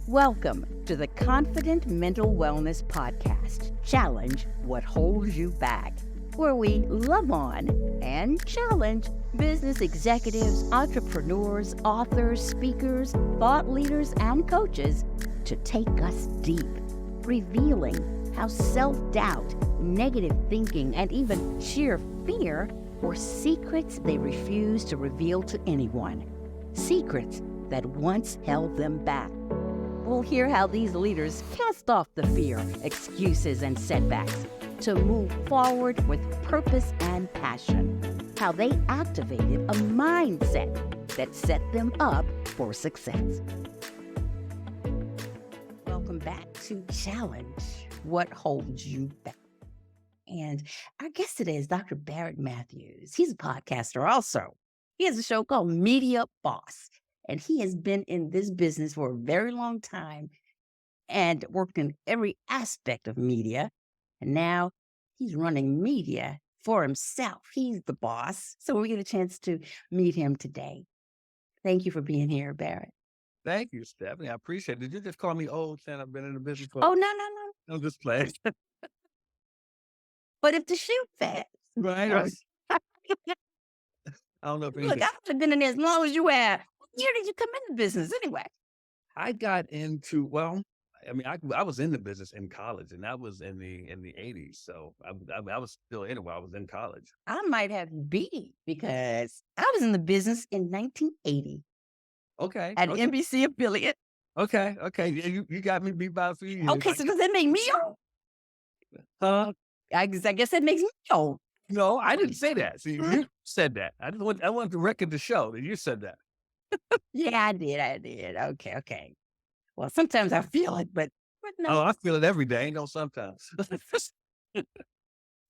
Welcome to the Confident Mental Wellness Podcast. Challenge what holds you back, where we love on and challenge business executives, entrepreneurs, authors, speakers, thought leaders, and coaches to take us deep, revealing how self-doubt, negative thinking, and even sheer fear were secrets they refuse to reveal to anyone. Secrets that once held them back. We'll hear how these leaders cast off the fear, excuses, and setbacks to move forward with purpose and passion. How they activated a mindset that set them up for success. Welcome back to Challenge What Holds You Back. And our guest today is Dr. Barrett Matthews. He's a podcaster also. He has a show called Media Boss. And he has been in this business for a very long time and worked in every aspect of media. And now he's running media for himself. He's the boss. So we get a chance to meet him today. Thank you for being here, Barrett. Thank you, Stephanie. I appreciate it. Did you just call me old saying I've been in the business for? Oh, no. I'm just playing. But if the shoe fits. Right. I don't know if Look, I've been in there as long as you have. What year did you come into business anyway? I got into, I was in the business in college, and that was in the 80s. So I was still in it while I was in college. I might have you beat because I was in the business in 1980 Okay. at NBC affiliate. Okay. Yeah, you got me beat by a few years. Okay, so does that make me old? Huh? I guess that makes me old. No, I didn't say that. See, you said that. I want the record to show that you said that. Yeah, I did. Okay. Well, sometimes I feel it, but no. Oh, I feel it every day. Sometimes.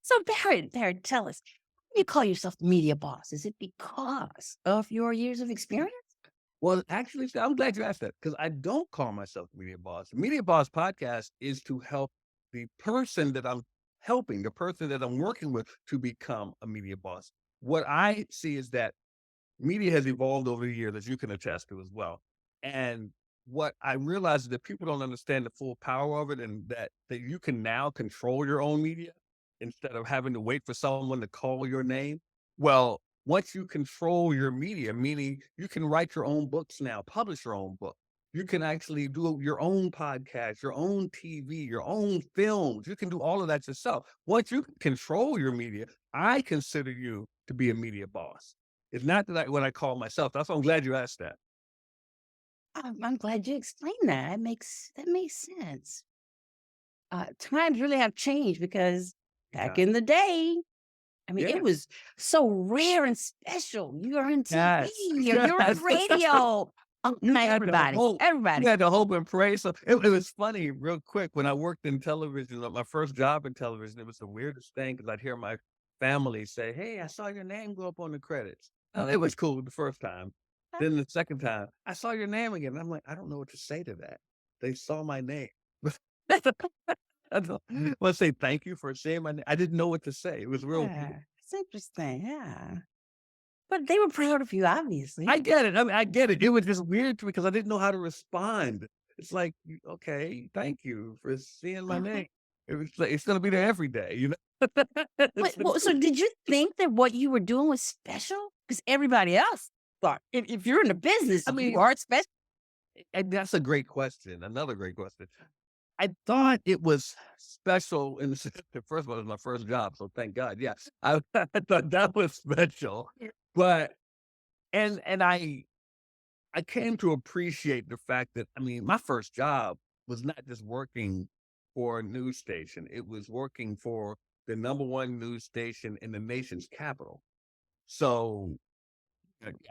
So Barrett, tell us, why do you call yourself the media boss? Is it because of your years of experience? Well, actually, I'm glad you asked that because I don't call myself the Media Boss. The Media Boss podcast is to help the person that I'm helping, the person that I'm working with to become a media boss. What I see is that media has evolved over the years, as you can attest to as well. And what I realize is that people don't understand the full power of it and that you can now control your own media instead of having to wait for someone to call your name. Well, once you control your media, meaning you can write your own books now, publish your own book. You can actually do your own podcast, your own TV, your own films. You can do all of that yourself. Once you control your media, I consider you to be a media boss. It's not that what I call myself. That's why I'm glad you asked that. I'm glad you explained that. That makes sense. Times really have changed because back in the day, it was so rare and special. You're on TV, you're on radio. Everybody. You had to hope and pray. So it was funny, real quick, when I worked in television, my first job in television, it was the weirdest thing because I'd hear my family say, "Hey, I saw your name go up on the credits." Oh, it was cool the first time. Then the second time, I saw your name again. And I'm like, I don't know what to say to that. They saw my name. I want to say thank you for saying my name. I didn't know what to say. It was real. It's interesting. Yeah. But they were proud of you, obviously. I get it. I get it. It was just weird to me because I didn't know how to respond. It's like, okay, thank you for seeing my name. It was like, it's going to be there every day, you know? So did you think that what you were doing was special? Because everybody else thought, if you're in the business, you are special. And that's a great question. Another great question. I thought it was special in the sense that, first of all, it was my first job, so thank God. Yeah, I thought that was special, but and I came to appreciate the fact that my first job was not just working for a news station; it was working for the #1 news station in the nation's capital. So,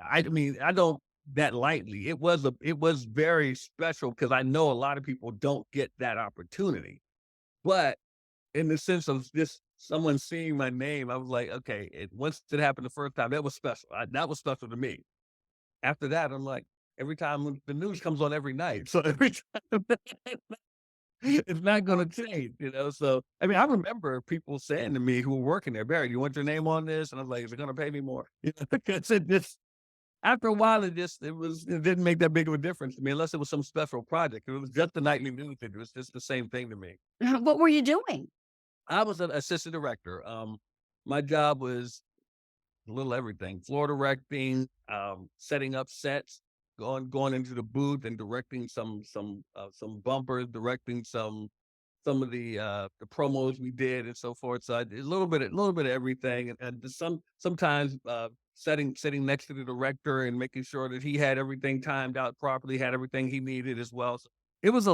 I don't that lightly. It was very special because I know a lot of people don't get that opportunity. But in the sense of just someone seeing my name, I was like, okay, once it happened the first time, that was special. That was special to me. After that, I'm like, every time the news comes on every night. So every time it's not going to change, you know? So, I remember people saying to me who were working there, "Barry, you want your name on this?" And I was like, "Is it going to pay me more?" You know, because after a while, it didn't make that big of a difference to me unless it was some special project. If it was just the nightly news, it was just the same thing to me. What were you doing? I was an assistant director. My job was a little everything: floor directing, setting up sets, going into the booth and directing some bumpers, directing some of the promos we did and so forth. So I did a little bit of everything, and sometimes sitting next to the director and making sure that he had everything timed out properly, had everything he needed as well. So it was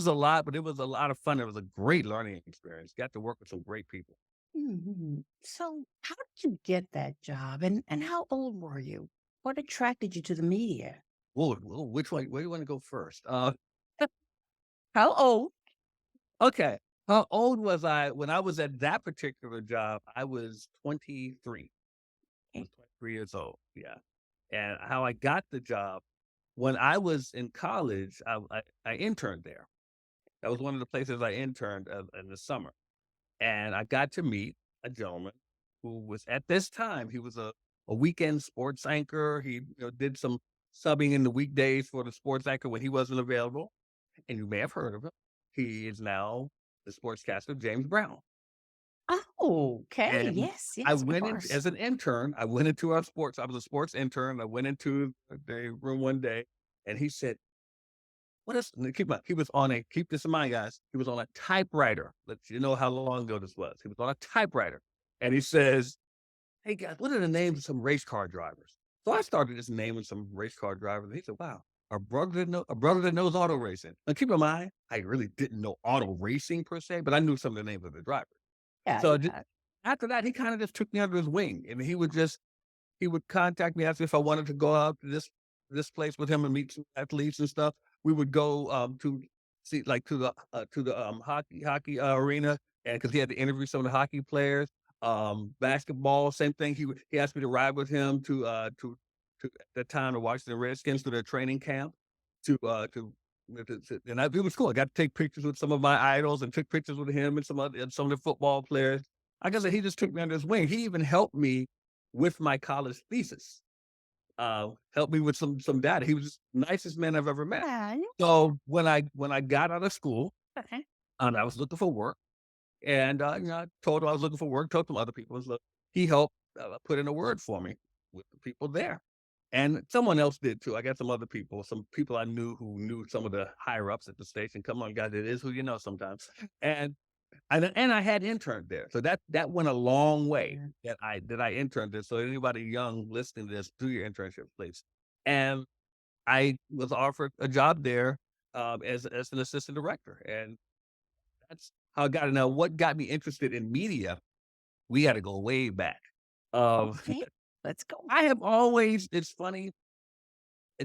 a lot, but it was a lot of fun. It was a great learning experience. Got to work with some great people. So, how did you get that job, and how old were you? What attracted you to the media? Whoa, which one? Where do you want to go first? How old? Okay. How old was I when I was at that particular job? I was 23. I Eh, was 23 years old. Yeah. And how I got the job when I was in college, I interned there. That was one of the places I interned in the summer. And I got to meet a gentleman who was at this time, he was a weekend sports anchor. He did some subbing in the weekdays for the sports anchor when he wasn't available. And you may have heard of him. He is now the sportscaster James Brown. Oh, okay. And Yes, I yes, of went in course. as an intern. I went into our sports. I was a sports intern. I went into the room one day, and he said, "What is?" and keep he was on a keep this in mind, guys. He was on a typewriter. Let you know how long ago this was. He was on a typewriter, and he says, "Hey guys, what are the names of some race car drivers?" So I started just naming some race car drivers. And he said, "Wow, a brother that knows auto racing." Now keep in mind, I really didn't know auto racing per se, but I knew some of the names of the drivers. Yeah, So yeah. after that, he kind of just took me under his wing, and he would contact me, ask me if I wanted to go out to this place with him and meet some athletes and stuff. We would go to see like to the hockey arena, and because he had to interview some of the hockey players. Basketball, same thing. He asked me to ride with him to at that time the Washington Redskins to their training camp and it was cool. I got to take pictures with some of my idols and took pictures with him and some of the football players. Like I said, he just took me under his wing. He even helped me with my college thesis. Helped me with some data. He was the nicest man I've ever met. Yeah, So when I got out of school okay. and I was looking for work, and I told him I was looking for work, told some other people, look, he helped put in a word for me with the people there. And someone else did too. I got some people I knew who knew some of the higher ups at the station. Come on, guys, it is who you know sometimes. And and I had interned there. So that went a long way that I interned there. So anybody young listening to this, do your internship, please. And I was offered a job there as an assistant director. And that's how I got it. Now, what got me interested in media, we got to go way back. Um, Okay. Let's go. I have always, it's funny,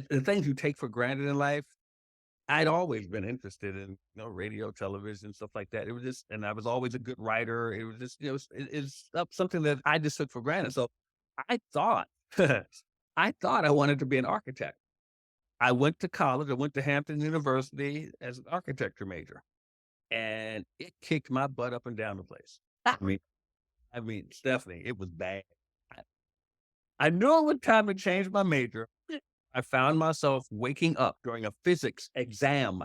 the things you take for granted in life, I'd always been interested in, radio, television, stuff like that. It was just, and I was always a good writer. It was just, it's something that I just took for granted. So I thought, I thought I wanted to be an architect. I went to college. I went to Hampton University as an architecture major, and it kicked my butt up and down the place. Ah, I mean, Stephanie, it was bad. I, I knew it was time to change my major. I found myself waking up during a physics exam.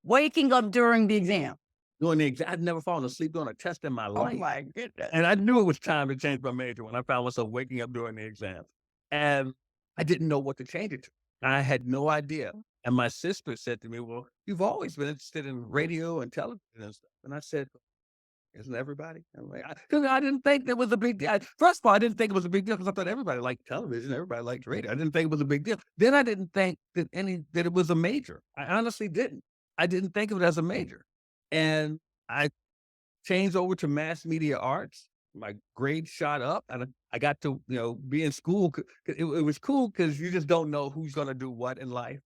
waking up during the exam. Doing the exam. I'd never fallen asleep during a test in my Oh life. my goodness. And I knew it was time to change my major when I found myself waking up during the exam. And I didn't know what to change it to. I had no idea. And my sister said to me, "Well, you've always been interested in radio and television and stuff." And I said, "Isn't everybody?" I'm like, because I didn't think there was a big deal. First of all, I didn't think it was a big deal because I thought everybody liked television, everybody liked radio. I didn't think it was a big deal. Then I didn't think that it was a major. I honestly didn't. I didn't think of it as a major. And I changed over to mass media arts. My grades shot up, and I got to be in school. It was cool because you just don't know who's going to do what in life.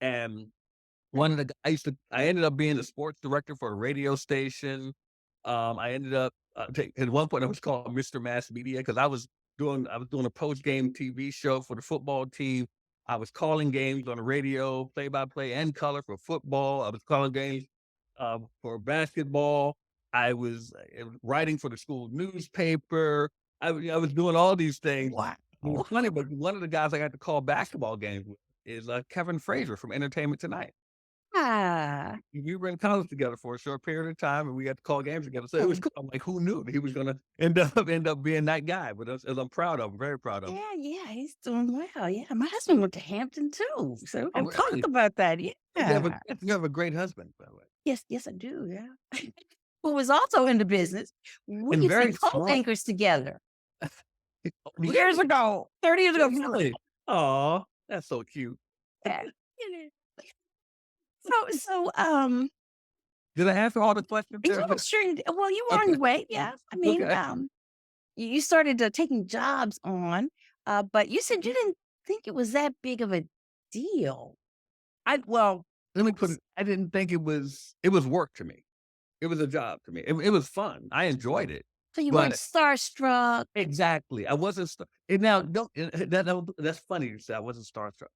And one of the I ended up being the sports director for a radio station. I ended up at one point I was called Mr. Mass Media because I was doing a post game TV show for the football team. I was calling games on the radio, play by play and color for football. I was calling games for basketball. I was writing for the school newspaper. I was doing all these things. Wow. It's funny, but one of the guys I got to call basketball games with is Kevin Frazier from Entertainment Tonight. Ah, We were in college together for a short period of time, and we got to call games together. So it was oh, cool. I'm like, who knew that he was going to end up being that guy? But as I'm proud of him, very proud of him. yeah, he's doing well. Yeah, my husband went to Hampton too, so we Oh, can talk really? about that. Yeah. You have a great husband, by the way, Yes, I do, yeah. Who was also in the business. We and used to very be smart. co-anchors together Oh, years really? ago, 30 years ago. Really? Oh, that's so cute. Yeah. So, Did I answer all the questions there? yeah, sure. Well, you were on Okay. your way. Yeah. I mean, Okay. you started taking jobs on, but you said you didn't think it was that big of a deal. Well, let me put it. I didn't think it was work to me. It was a job to me. It was fun. I enjoyed it, So you weren't but starstruck. exactly, I wasn't. And now, don't that's funny you said I wasn't starstruck.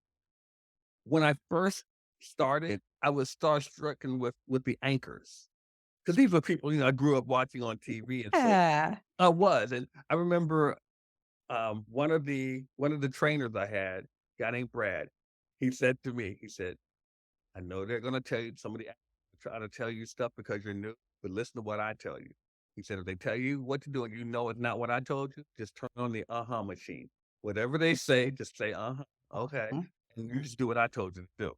When I first started, I was starstruck with the anchors because these were people I grew up watching on TV, and so Yeah. I was. And I remember one of the trainers I had, a guy named Brad. He said to me, he said, "I know they're going to tell you somebody try to tell you stuff because you're new, but listen to what I tell you." He said, "If they tell you what to do and you know it's not what I told you, just turn on the uh-huh machine. Whatever they say, just say uh-huh, okay, Mm. and you just do what I told you to do."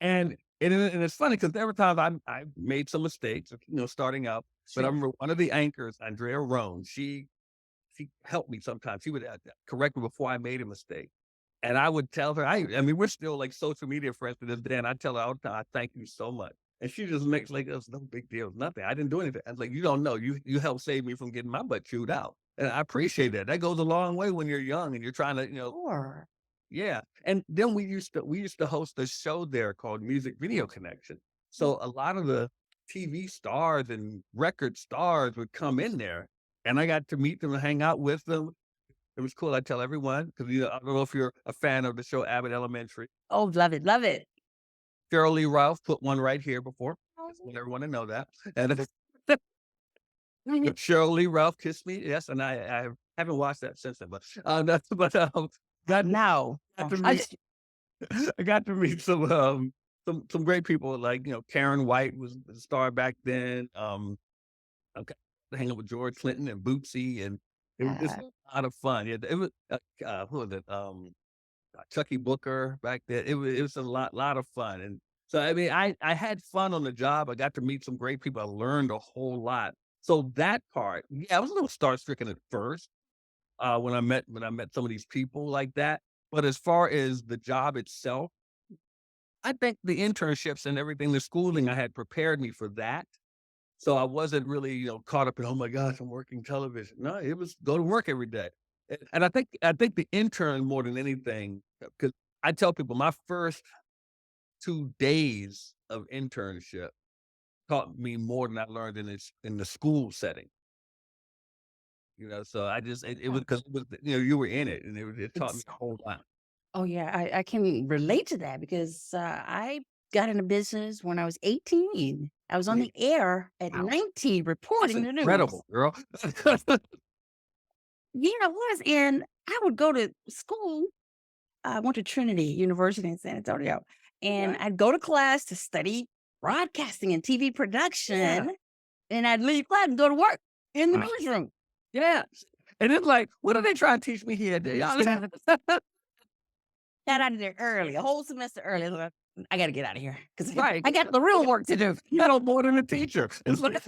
And it's funny because every time I made some mistakes, starting out. But I Sure. remember one of the anchors, Andrea Roan, she helped me sometimes. She would correct me before I made a mistake. And I would tell her, I mean, we're still like social media friends to this day. And I tell her all the time, I thank you so much. And she just makes like, it's no big deal, nothing. I didn't do anything. I was like, you don't know. You helped save me from getting my butt chewed out. And I appreciate that. That goes a long way when you're young and you're trying to, Sure. yeah. And then we used to host a show there called Music Video Connection. So a lot of the TV stars and record stars would come in there, and I got to meet them and hang out with them. It was cool. I tell everyone because I don't know if you're a fan of the show Abbott Elementary. Oh, love it, love it. Cheryl Lee Ralph put one right here before. Just want everyone to know that. And Cheryl Lee Ralph kissed me. Yes, and I haven't watched that since then, but that's got No. got to I meet I got to meet some great people like Karen White was a star back then. I got to hang out with George Clinton and Bootsy, and it was just uh, a lot of fun. Yeah, it was who was it? Chucky Booker back then. It was a lot of fun, and so I mean I had fun on the job. I got to meet some great people. I learned a whole lot. So that part, yeah, I was a little star-stricken at first when I met some of these people like that. But as far as the job itself, I think the internships and everything, the schooling I had prepared me for that. So I wasn't really, caught up in, oh my gosh, I'm working television. No, it was go to work every day. And I think the intern more than anything, because I tell people my first 2 days of internship taught me more than I learned in the school setting. So it was yeah. because it was you were in it and it taught me It's a whole lot. Oh, yeah, I can relate to that because, I got into business when I was 18. I was on Mm, the air at wow, 19 that's reporting the news. incredible, girl. Yeah, I was, and I would go to school. I went to Trinity University in San Antonio, and Okay. I'd go to class to study broadcasting and TV Yeah. production, and I'd leave class and go to work in the Uh, newsroom. yeah. And it's like, what are they trying to teach me here? Got out of there early, a whole semester early. Look, I gotta get out of here because Right. I got the real work to do. You know more than a teacher. It's like,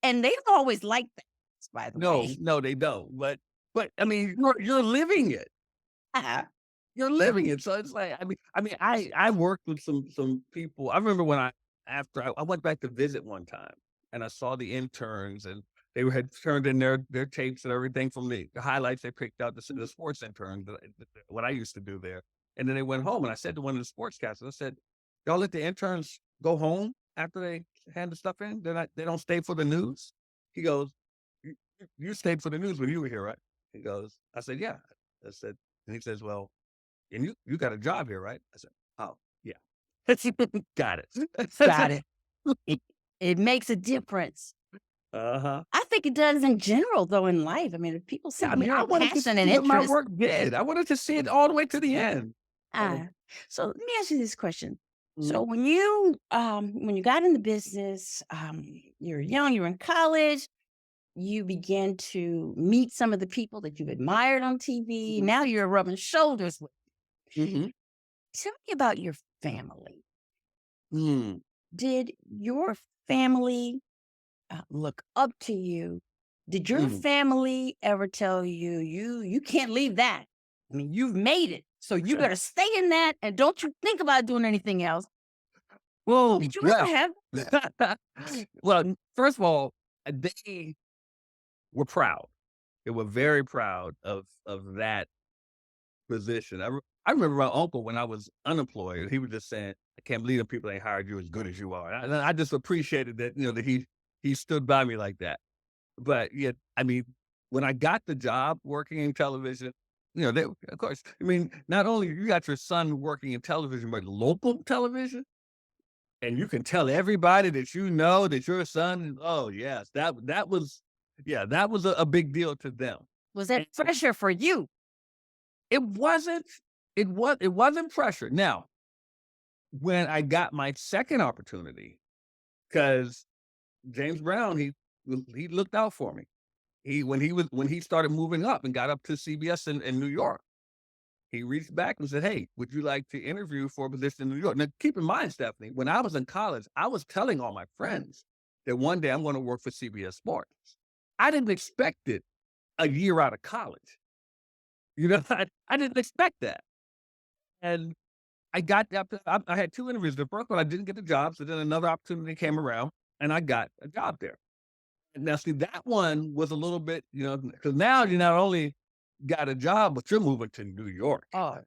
And they don't always like that, by the no, way. no, they don't. But I mean, you're living it. Uh, You're living it. So it's like, I worked with some people. I remember when after I went back to visit one time and I saw the interns and had turned in their tapes and everything from the highlights they picked out, the sports interns, what I used to do there. And then they went home and I said to one of the sportscasters, I said, y'all let the interns go home after they hand the stuff in? They don't stay for the news? He goes, you stayed for the news when you were here, right? He goes, I said, yeah. I said, and he says, well, and you got a job here, right? I said, oh, yeah. Got it. got it. It makes a difference. Uh-huh. I think it does in general, though, in life. I mean, if people Yeah, see I mean, I your wanted to passion and see what my interest. work did. I wanted to see it all the way to the end. So, Ah, so let me ask you this question. So mhm, when you got in the business, you're young, you're in college, you began to meet some of the people that you've admired on TV. mhm, Now you're rubbing shoulders with. mhm, Tell me about your family. mm, Did your family look up to you? Did your mm. family ever tell you you can't leave that? I mean, you've made it, so you better stay in that, and don't you think about doing anything else. Well, Did you ever well, have? well, first of all, they were proud. They were very proud of that position. I remember my uncle when I was unemployed, he was just saying, "I can't believe the people ain't hired you as good as you are." And I just appreciated that, that he stood by me like that. But yeah, I mean, when I got the job working in television, they, of course, I mean, not only you got your son working in television, but local television, and you can tell everybody that that your son. Oh yes, that was, yeah, that was a big deal to them. Was that And pressure for you? it wasn't. It wasn't pressure. Now, when I got my second opportunity, because James Brown, he looked out for me. When he started moving up and got up to CBS in New York, he reached back and said, "Hey, would you like to interview for a position in New York?" Now, keep in mind, Stephanie, when I was in college, I was telling all my friends that one day I'm going to work for CBS Sports. I didn't expect it a year out of college. I didn't expect that. And I got that. I had two interviews. The first one, I didn't get the job. So then another opportunity came around and I got a job there. Now, see, that one was a little bit, because now you not only got a job, but you're moving to New York. Oh,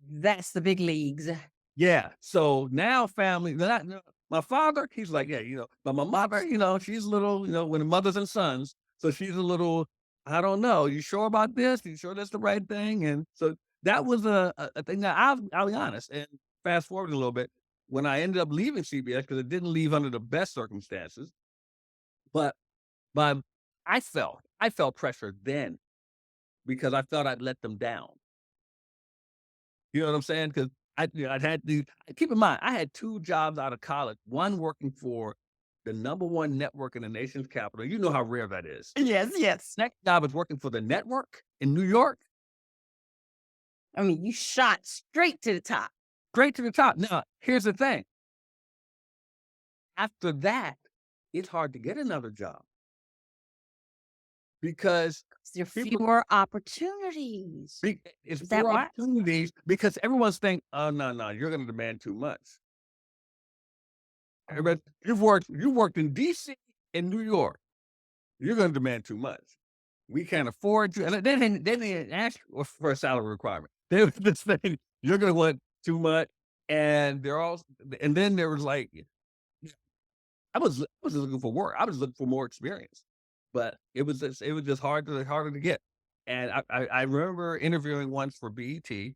that's the big leagues. Yeah. So now family, my father, he's like, yeah, but my mother, she's a little, when the mothers and sons, so she's a little, I don't know, you sure about this? You sure that's the right thing? And so that was a thing. Now, I'll be honest, and fast forward a little bit, when I ended up leaving CBS, because it didn't leave under the best circumstances, but But I felt pressure then because I felt I'd let them down. You know what I'm saying? Because I'd had the keep in mind, I had 2 jobs out of college, one working for the number 1 network in the nation's capital. You know how rare that is. Yes, yes. Next job is working for the network in New York, I mean, you shot straight to the top. straight to the top. Now, here's the thing. After that, it's hard to get another job because There are people fewer opportunities. it's Is that fewer why? opportunities because everyone's think, "Oh, no, no, you're gonna demand too much." Oh, But you worked in DC and New York. You're gonna demand too much. We can't afford you. And they didn't ask for a salary requirement. They were just saying, "You're gonna want too much." And they're all and then there was like, I was just looking for work. I was looking for more experience. But it was just harder to get. And I remember interviewing once for BET,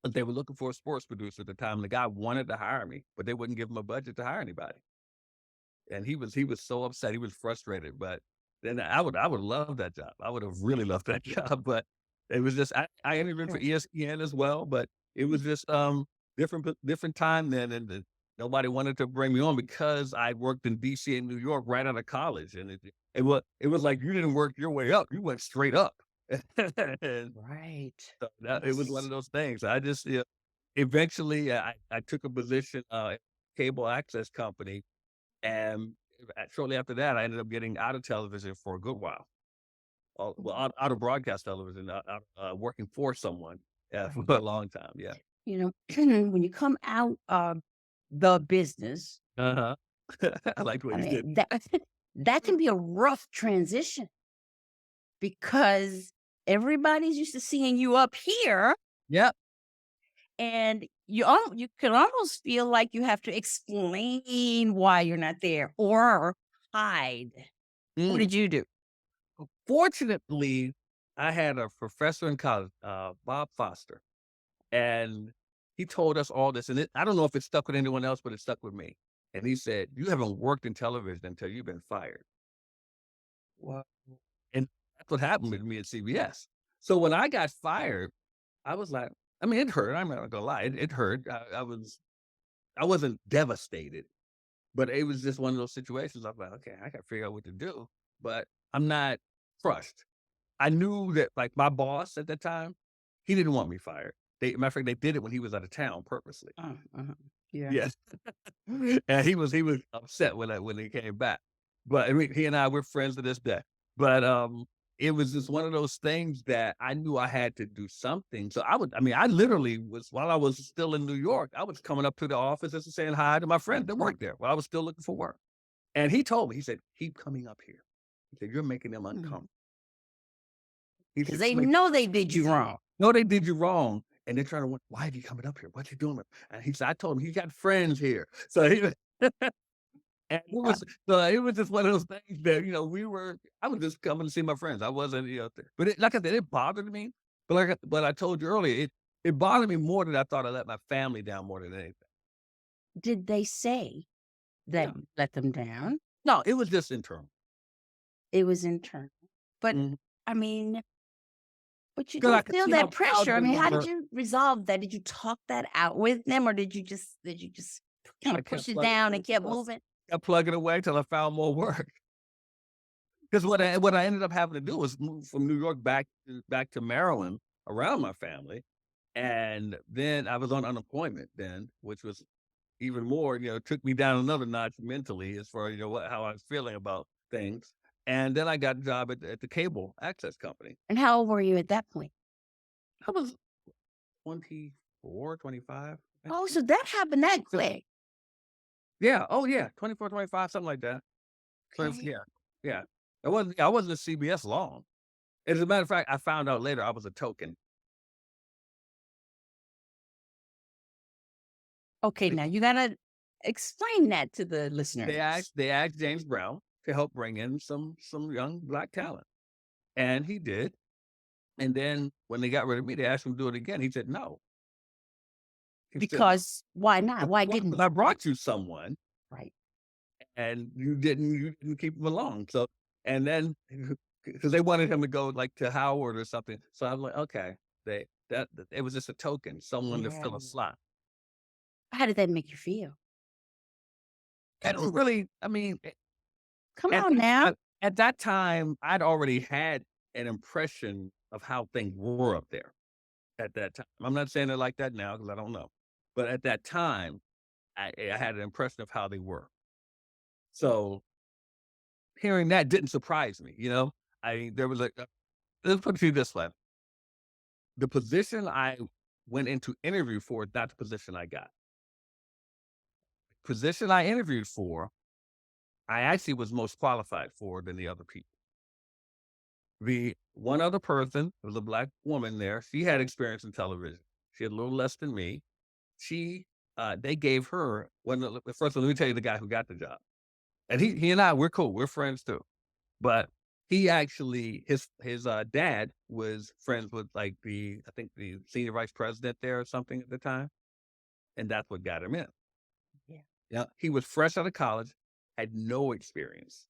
but they were looking for a sports producer at the time. The guy wanted to hire me, but they wouldn't give him a budget to hire anybody. And he was so upset, he was frustrated, but then I would love that job. I would have really loved that job, but it was just I interviewed for sure. ESPN as well, but it was just, different time then, and nobody wanted to bring me on because I worked in DC and New York right out of college, and it was like you didn't work your way up, you went straight up. And Right. so that it was one Yes. of those things. I just, eventually, I took a position, at cable access company, and shortly after that, I ended up getting out of television for a good while. Well, out of broadcast television, working for someone, for Right. a long time. Yeah. You know, when you come out of the business, Uh-huh. I like the way I you did. mean, that that can be a rough transition because everybody's used to seeing you up here, Yep. and you can almost feel like you have to explain why you're not there or hide. What Mm. did you do? Fortunately, I had a professor in college, Bob Foster, and he told us all this, and I don't know if it stuck with anyone else, but it stuck with me. And he said, "You haven't worked in television until you've been fired." Well, and that's what happened with me at CBS. So when I got fired, I was like, I mean, it hurt. I'm not gonna lie, it hurt. I wasn't devastated, but it was just one of those situations. I was like, okay, I got to figure out what to do, but I'm not crushed. I knew that, like, my boss at that time, he didn't want me fired. Matter of fact, they did it when he was out of town purposely. Uh-huh. Yeah. Yes. And he was upset when he came back. But I mean, he and I, we're friends to this day. But it was just one of those things that I knew I had to do something. So I mean, I literally was, while I was still in New York, I was coming up to the office and saying hi to my friend that worked there while I was still looking for work. And he told me, he said, keep coming up here. He said, you're making them uncomfortable. He Because said, they "Somebody know they did you wrong. no, they did you wrong." And they're trying to, why are you coming up here? What you doing? And he said, I told him he got friends here. So he and it was just one of those things that, I was just coming to see my friends. I wasn't, there. But like I said, it bothered me. But I told you earlier, it bothered me more than I thought I let my family down more than anything. Did they say that Yeah. you let them down? No, it was just internal. It was internal. But Mhm. I mean, but you 'Cause I don't could feel see how that proud pressure. I they mean, how did were. you resolve that? Did you talk that out with them, or did you just kind I of push kept it plugging down and kept moving? kept plugging away till I found more work. Because what I ended up having to do was move from New York back to Maryland around my family, and then I was on unemployment then, which was even more, took me down another notch mentally as far as, how I was feeling about things. And then I got a job at the cable access company. And how old were you at that point? I was 24, 25. I Oh, think. so that happened that quick. Yeah. Oh yeah. 24, 25, something like that. Okay. Yeah. Yeah. I wasn't at CBS long. As a matter of fact, I found out later I was a token. Okay, now you gotta explain that to the They listeners. asked they asked James Brown to help bring in some young black talent, and he did. And then when they got rid of me, they asked him to do it again. He said no. He said no. Because why not? Why Well, didn't 'cause he? I brought you someone, Right. and you didn't keep him along. So and then because they wanted him to go like to Howard or something. So I'm like, okay, that it was just a token, someone to Yeah. fill a slot. How did that make you feel? I don't really. I mean, Come At on that now. at that time, I'd already had an impression of how things were up there at that time. I'm not saying it like that now because I don't know. But at that time, I had an impression of how they were. So hearing that didn't surprise me, there was let's put it to you this way. The position I went into interview for is not the position I got. Position I interviewed for, I actually was most qualified for than the other people. The one other person was a black woman there. She had experience in television. She had a little less than me. They gave her first of all, let me tell you the guy who got the job. And he and I, we're cool. We're friends too. But he actually, his dad was friends with like I think the senior vice president there or something at the time. And that's what got him in. Yeah. Yeah. He was fresh out of college, had no experience,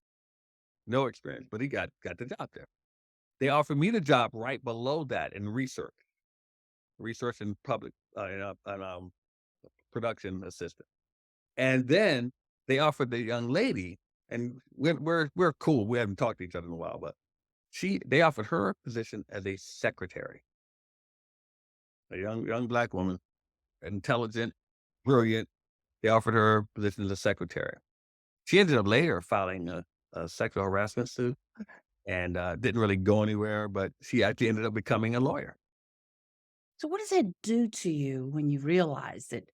but he got the job there. They offered me the job right below that in research and public, production assistant. And then they offered the young lady, and we're cool. We haven't talked to each other in a while, but they offered her a position as a secretary, a young black woman, intelligent, brilliant. They offered her a position as a secretary. She ended up later filing a sexual harassment suit and didn't really go anywhere, but she actually ended up becoming a lawyer. So what does that do to you when you realize that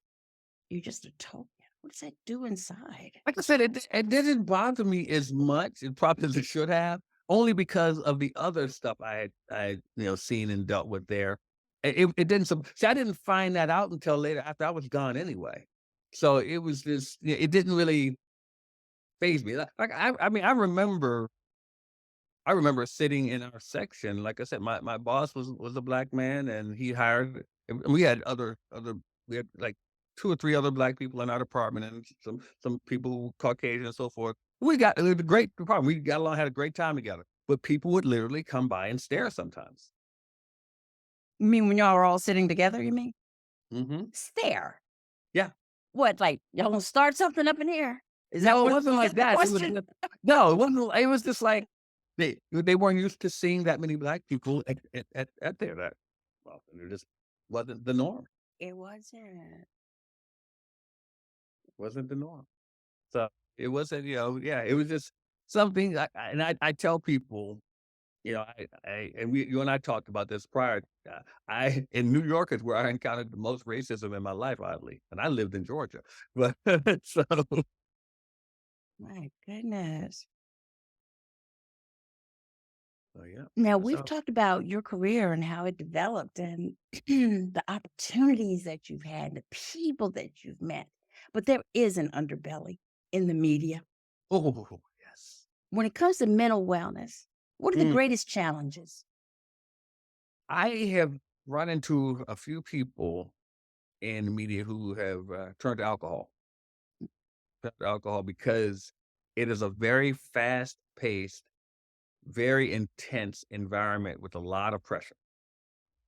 you're just a token? What does that do inside? Like I said, it didn't bother me as much, it probably as it should have, only because of the other stuff I had seen and dealt with there. It didn't see, I didn't find that out until later after I was gone anyway. So it was just it didn't really faze me. Like I mean, I remember sitting in our section, like I said, my boss was a black man and he hired and we had we had like 2 or 3 other black people in our department and some people Caucasian and so forth. We got the great problem. We got along, had a great time together. But people would literally come by and stare sometimes. You mean when y'all are all sitting together, you mean? Hmm. Stare. Yeah. What, like, y'all gonna start something up in here? Is that No, it what wasn't like is the that. It was question? no, it wasn't. It was just like they weren't used to seeing that many black people at there. That well, it just wasn't the norm. It wasn't. Wasn't the norm. So it wasn't. Yeah. It was just something. I tell people. And you and I talked about this prior. I in New York is where I encountered the most racism in my life, oddly, and I lived in Georgia. But so My goodness. yeah. Now, we've So talked about your career and how it developed and the opportunities that you've had, the people that you've met. But there is an underbelly in the media. oh yes. When it comes to mental wellness, what are the Mm. greatest challenges? I have run into a few people in the media who have turned to alcohol. Turned to alcohol because it is a very fast paced, very intense environment with a lot of pressure.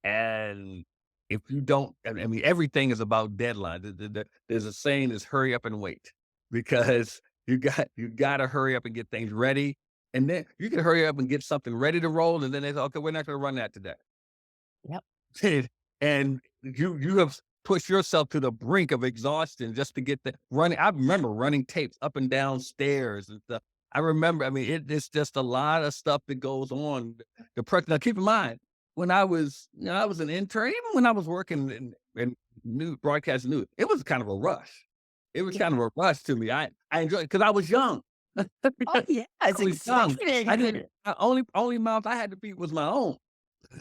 And if you don't, I mean, everything is about deadline. There's a saying is hurry up and wait because you got to hurry up and get things ready. And then you can hurry up and get something ready to roll. And then they say, okay, we're not going to run that today. Yep. And you have pushed yourself to the brink of exhaustion just to get the running. I remember running tapes up and down stairs and stuff. I remember, I mean, it's just a lot of stuff that goes on. The pressure. Now, keep in mind, when I was an intern, even when I was working in new broadcast news, it was kind of a rush. It was kind Yeah. of a rush to me. I enjoyed it because I was young. Oh, yeah. It's I was young. I exciting. didn't. Only mouth I had to beat was my own.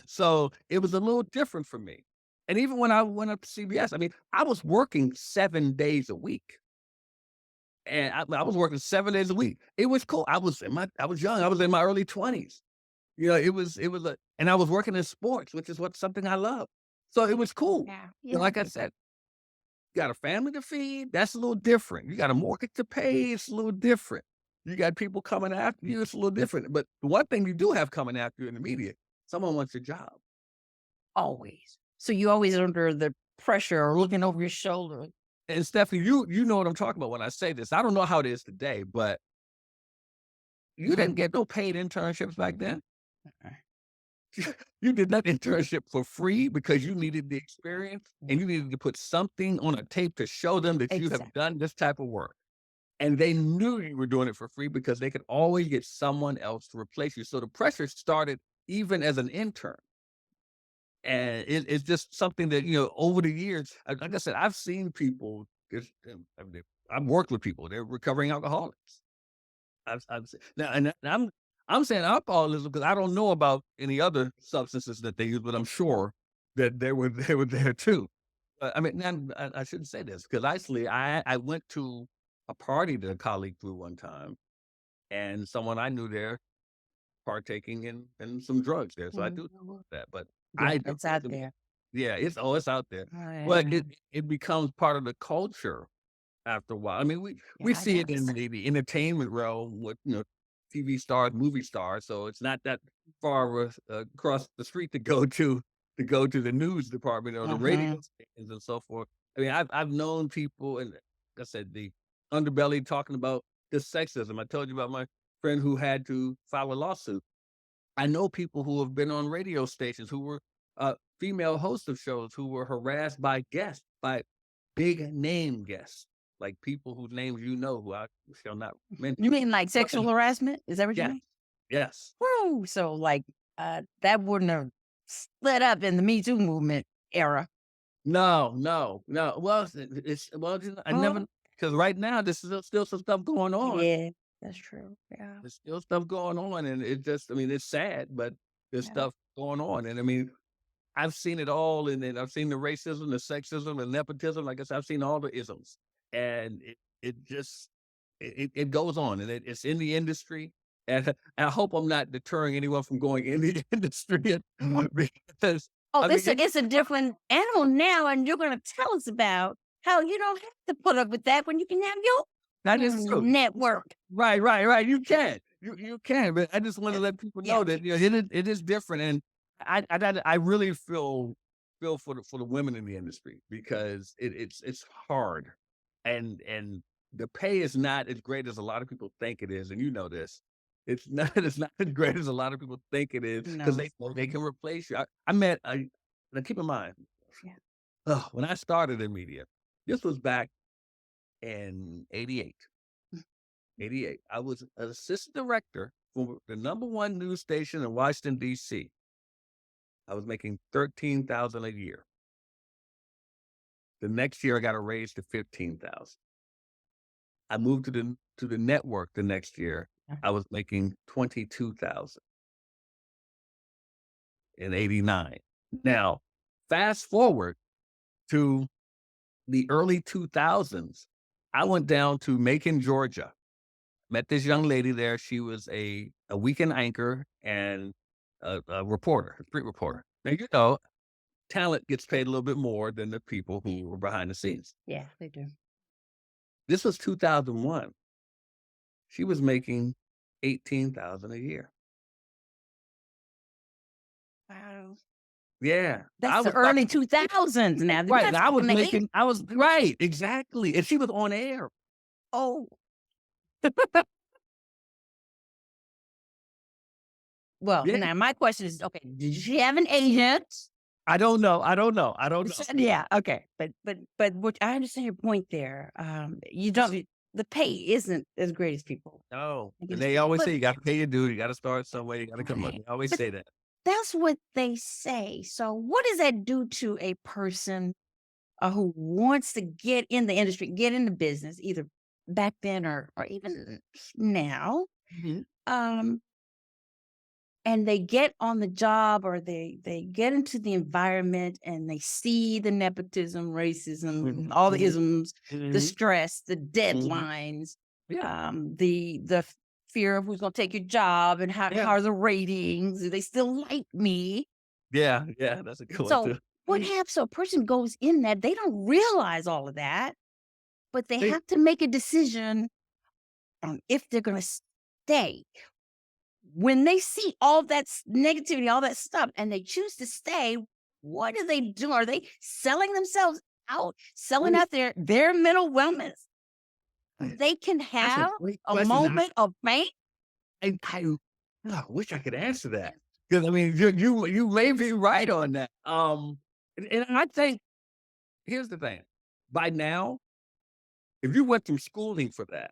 So it was a little different for me. And even when I went up to CBS, I mean, I was working 7 days a week. And I was working 7 days a week. It was cool. I was young. I was in my early 20s. And I was working in sports, which is something I love. So it was cool. Yeah. And Yeah. like I said, you got a family to feed, that's a little different. You got a mortgage to pay, it's a little different. You got people coming after you, it's a little different. But the one thing you do have coming after you in the media, someone wants your job. Always. So you always under the pressure or looking over your shoulder. And Stephanie, you know what I'm talking about when I say this. I don't know how it is today, but you didn't get no paid internships back then. Uh-uh. You did that internship for free because you needed the experience and you needed to put something on a tape to show them that you have Exactly. done this type of work. And they knew you were doing it for free because they could always get someone else to replace you. So the pressure started even as an intern. And it's just something that, over the years, like I said, I've seen people, I've worked with people, they're recovering alcoholics. I've seen, now, and I'm saying alcoholism because I don't know about any other substances that they use, but I'm sure that they were there too. I mean, and I shouldn't say this because actually I went to a party that a colleague threw one time, and someone I knew there partaking in some drugs there. So I do know Mhm. about that, but Yeah, I don't it's out really there. yeah, it's out there. Oh, But yeah. it becomes part of the culture after a while. I mean, Yeah, we I see it in guess. the entertainment realm with, TV stars, movie stars, so it's not that far across the street to go to the news department or the radio Mhm. stations and so forth. I mean, I've known people, and like I said, the underbelly talking about the sexism. I told you about my friend who had to file a lawsuit. I know people who have been on radio stations who were female hosts of shows who were harassed by guests, by big name guests, like people whose names who I shall not You mention. mean like But sexual harassment? Is that what you yes, mean? yes. Woo! So like that wouldn't have split up in the Me Too movement era. No, no, no. Well, I never Oh, because right now this is still some stuff going on. yeah, that's true. Yeah. There's still stuff going on, and I mean, it's sad, but there's Yeah. stuff going on, and I mean, I've seen it all, and I've seen the racism, the sexism, the nepotism. Like I said, I've seen all the isms, and it just it goes on, and it's in the industry. And I hope I'm not deterring anyone from going in the industry because Oh, I mean, it's a different animal now, and you're gonna tell us about how you don't have to put up with that when you can have your That is true. network. Right. You can. You can, but I just want to let people Yeah. know that it is different, and I really feel for the women in the industry because it's hard, and the pay is not as great as a lot of people think it is, and you know this. It's not as great as a lot of people think it is because No. they can replace you. I met now keep in mind, when I started in media, this was back in '88. Mm. 88. I was an assistant director for the number one news station in Washington, D.C. I was making 13,000 a year. The next year I got a raise to 15,000. I moved to the network the next year. I was making 22,000 in '89. Now, fast forward to the early 2000s, I went down to Macon, Georgia. Met this young lady there. She was a weekend anchor and a reporter, a street reporter. Now, you know, talent gets paid a little bit more than the people who were behind the scenes. Yeah, they do. This was 2001. She was making 18,000 a year. Wow. Yeah. I That's the was early 2000s now. right. That's And amazing. I was right, exactly. And she was on air. Oh, well, Yeah. now my question is, okay, did she have an agent? I don't know. Yeah, okay. But what I understand your point there. You don't the pay isn't as great as people. No. think And it's- they always but- say you got to pay your dues. You got to start somewhere. You got to come up. Right. They always But- say that. That's what they say. So what does that do to a person who wants to get in the industry, get into business, either back then or even now? And they get on the job or they get into the environment and they see the nepotism, racism, and all the isms, the stress, the deadlines, the fear of who's going to take your job and how are the ratings? Do they still like me? Yeah, that's a good one So too. what happens? So a person goes in that they don't realize all of that, but they They- have to make a decision on if they're going to stay. When they see all that negativity, all that stuff, and they choose to stay, what do they do? Are they selling themselves out, selling out their mental wellness? They can have great a question. moment of pain. I wish I could answer that because I mean you may be right on that. And I think here's the thing: by now, if you went through schooling for that,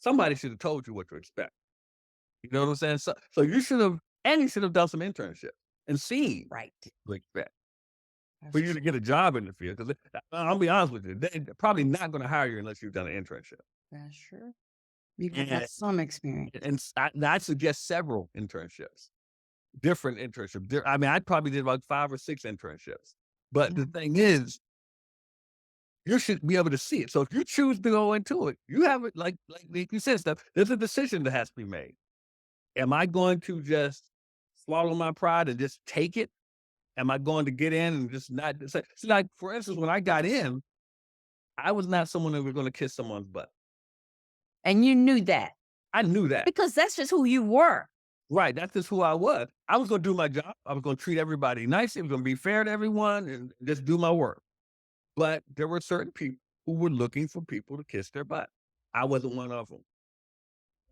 somebody should have told you what to expect. You know what I'm saying? So you should have, and you should have done some internship and seen Right. what to expect for you to get a job in the field. Because I'll be honest with you, they're probably not going to hire you unless you've done an internship. That's true. You got And- some experience. And I suggest several internships, different internships. I mean, I probably did about 5 or 6 internships. But the thing is, you should be able to see it. So if you choose to go into it, you have it like you said, stuff. There's a decision that has to be made. Am I going to just swallow my pride and just take it? Am I going to get in and just not say? See, like for instance, when I got in, I was not someone that was going to kiss someone's butt. And you knew that I knew that. because that's just who you were. Right. That's just who I was. I was going to do my job. I was going to treat everybody nice. It was going to be fair to everyone and just do my work. But there were certain people who were looking for people to kiss their butt. I wasn't one of them.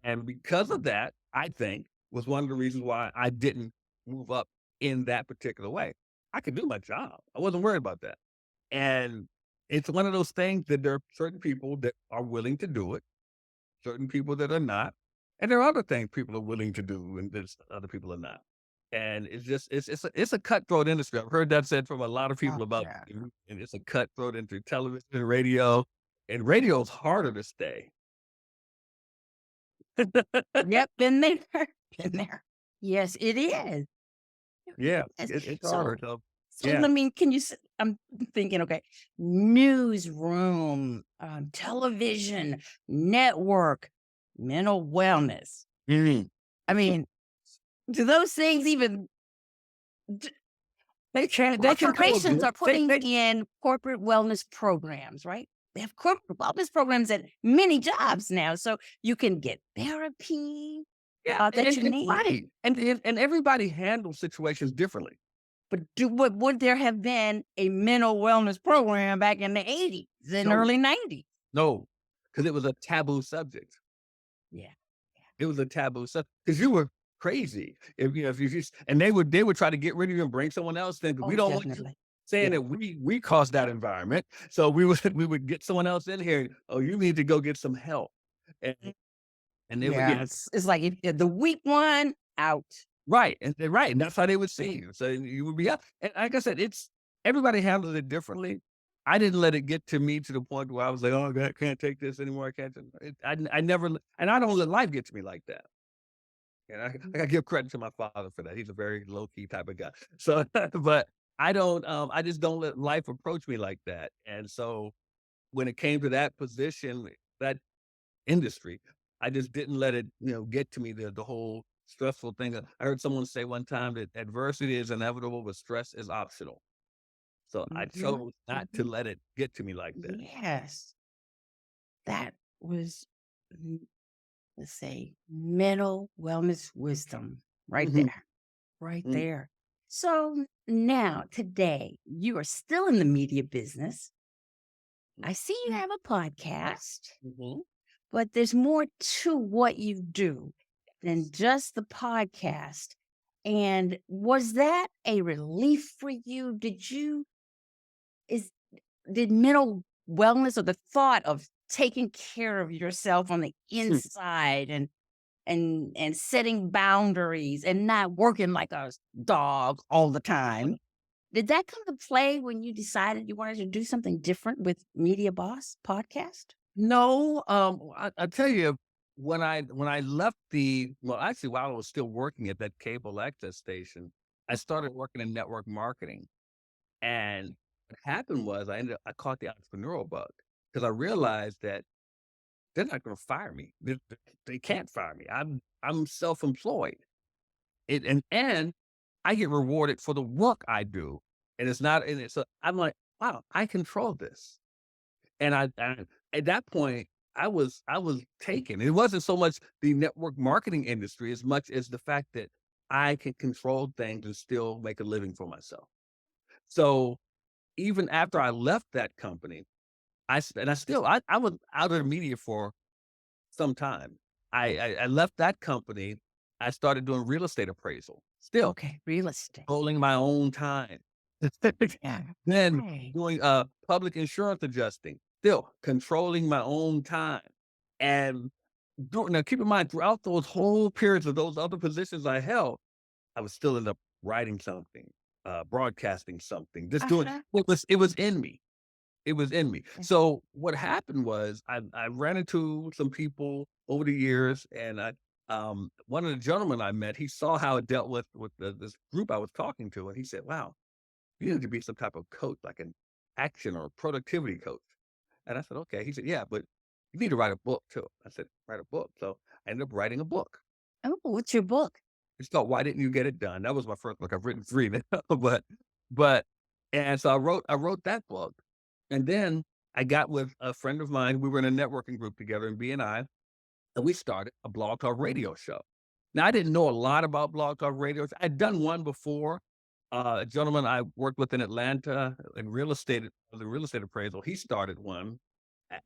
And because of that, I think was one of the reasons why I didn't move up in that particular way. I could do my job. I wasn't worried about that. And it's one of those things that there are certain people that are willing to do it, certain people that are not. And there are other things people are willing to do and there's other people are not. And it's just it's a cutthroat industry. I've heard that said from a lot of people about and it's a cutthroat industry, television and radio. And radio's harder to stay. Yep, been there. Been there. Yes, it is. Yeah, Yes. it's So- hard. So, So Yeah. I mean, I'm thinking, okay, newsroom, television, network, mental wellness. I mean, do those things even? They The corporations are putting in corporate wellness programs, right? they have corporate wellness programs at many jobs now, so you can get therapy Yeah, that you need. right, and everybody handles situations differently. But would there have been a mental wellness program back in the 80s and No, early 90s? no, because it was a taboo subject. Yeah. It was a taboo subject because you were crazy if you just and they would try to get rid of you and bring someone else in 'cause we Oh, don't want you definitely. saying Yeah. that we caused that environment. So we would we would get someone else in here. Oh, you need to go get some help. And and they would Yeah. get It's like if the weak one out. right. Right. And that's how they would see you. So you would be up. And like I said, it's everybody handles it differently. I didn't let it get to me to the point where I was like, oh, I can't take this anymore. I can't. I never, and I don't let life get to me like that. And I gotta give credit to my father for that. He's a very low key type of guy. So, but I don't, I just don't let life approach me like that. And so when it came to that position, that industry, I just didn't let it, get to me the whole stressful thing. I heard someone say one time that adversity is inevitable, but stress is optional. So I Mhm, chose not to mhm. let it get to me like that. Yes, that was, mm, let's say, mental wellness wisdom right Mhm, there, right mm, there. So now, today, you are still in the media business. I see you have a podcast, mhm. but there's more to what you do than just the podcast. And was that a relief for you? Is did mental wellness or the thought of taking care of yourself on the Hmm. inside and setting boundaries and not working like a dog all the time, did that come to play when you decided you wanted to do something different with Media Boss podcast? No, I tell you, when I left well, actually, while I was still working at that cable access station, I started working in network marketing. And what happened was I caught the entrepreneurial bug because I realized that they're not going to fire me. They can't fire me. I'm self-employed. And I get rewarded for the work I do. And it's not and it's I'm like, wow, I control this. And I at that point, I was taken. It wasn't so much the network marketing industry as much as the fact that I can control things and still make a living for myself. So even after I left that company, I was out of the media for some time. I left that company. I started doing real estate appraisal, still Okay, real estate. holding my own time. Yeah. Then Right. doing, public insurance adjusting, still controlling my own time. And now keep in mind, throughout those whole periods of those other positions I held, I was still end up writing something, broadcasting something, just doing Uh-huh. it was in me. It was in me. Yeah. So what happened was I ran into some people over the years and one of the gentlemen I met, he saw how it dealt with this group I was talking to, and he said, "Wow, you need to be some type of coach, like an action or productivity coach." And I said, "Okay." He said, "Yeah, but you need to write a book too." I said, "Write a book." So I ended up writing a book. Oh, what's your book? It's called "Why Didn't You Get It Done?" That was my first book. I've written 3 now, but and so I wrote that book, and then I got with a friend of mine. We were in a networking group together in BNI, and we started a Blog Talk Radio show. Now, I didn't know a lot about Blog Talk Radio. I'd done one before. A gentleman I worked with in Atlanta in real estate, the real estate appraisal, he started one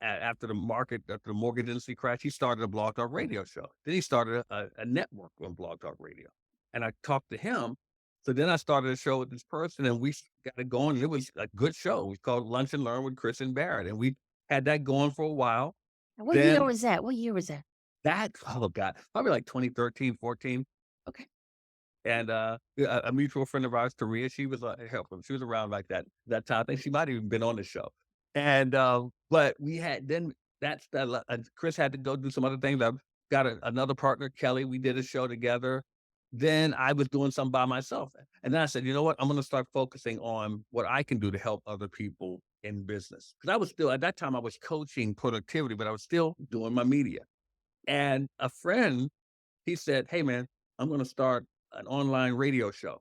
after the mortgage industry crash. He started a Blog Talk Radio show. Then he started a network on Blog Talk Radio, and I talked to him. So then I started a show with this person, and we got it going. It was a good show. We called Lunch and Learn with Chris and Barrett, and we had that going for a while. What year Then was that? What year was that? that oh god, probably like 2013, 14. Okay. And a mutual friend of ours, Taria, she was helping. She was around like that time. I think she might have even been on the show. And but we had then that's the Chris had to go do some other things. I got another partner, Kelly. We did a show together. Then I was doing something by myself, and then I said, you know what? I'm going to start focusing on what I can do to help other people in business. Because I was still at that time I was coaching productivity, but I was still doing my media. And a friend, he said, "Hey, man, I'm going to start an online radio show."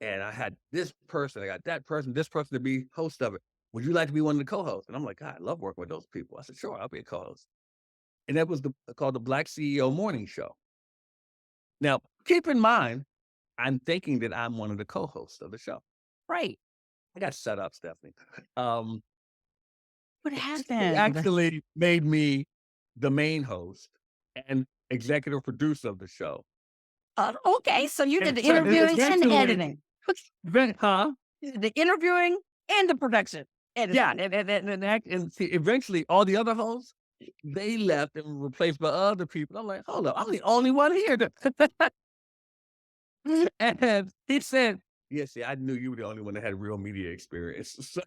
And I had this person, I got that person, this person to be host of it. would you like to be one of the co-hosts? And I'm like, God, I love working with those people. I said, sure, I'll be a co-host. And that was called the Black CEO Morning Show. Now, keep in mind, I'm thinking that I'm one of the co-hosts of the show. Right. I got set up, Stephanie. Um, What they happened? actually made me the main host and executive producer of the show. Okay, so you did And the so interviewing and the eventually, editing. huh? You did the interviewing and the production. Editing. Yeah, and see, eventually, all the other hosts, they left and were replaced by other people. I'm like, hold up, I'm the only one here. And he said, yeah, see, I knew you were the only one that had real media experience.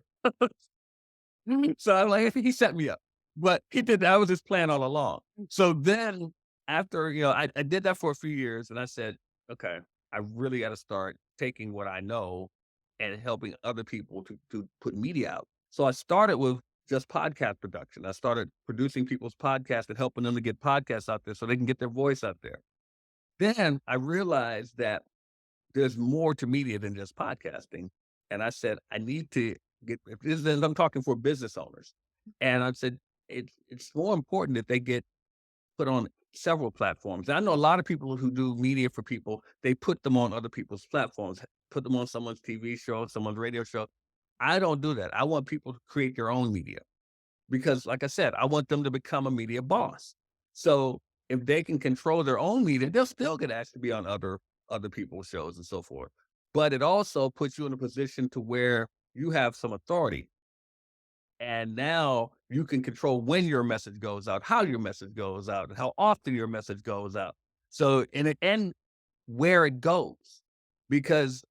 So I'm like, he set me up. But he did that was his plan all along. So then after, I did that for a few years and I said, okay, I really got to start taking what I know and helping other people to put media out. So I started with just podcast production. I started producing people's podcasts and helping them to get podcasts out there so they can get their voice out there. Then I realized that there's more to media than just podcasting. And I said, I need to if this is, I'm talking for business owners. And I said, it's more important that they get put on several platforms. And I know a lot of people who do media for people, they put them on other people's platforms, put them on someone's TV show, someone's radio show. I don't do that. I want people to create their own media because, like I said, I want them to become a media boss. So if they can control their own media, they'll still get asked to be on other people's shows and so forth. But it also puts you in a position to where you have some authority. And now you can control when your message goes out, how your message goes out, and how often your message goes out. So and where it goes. Because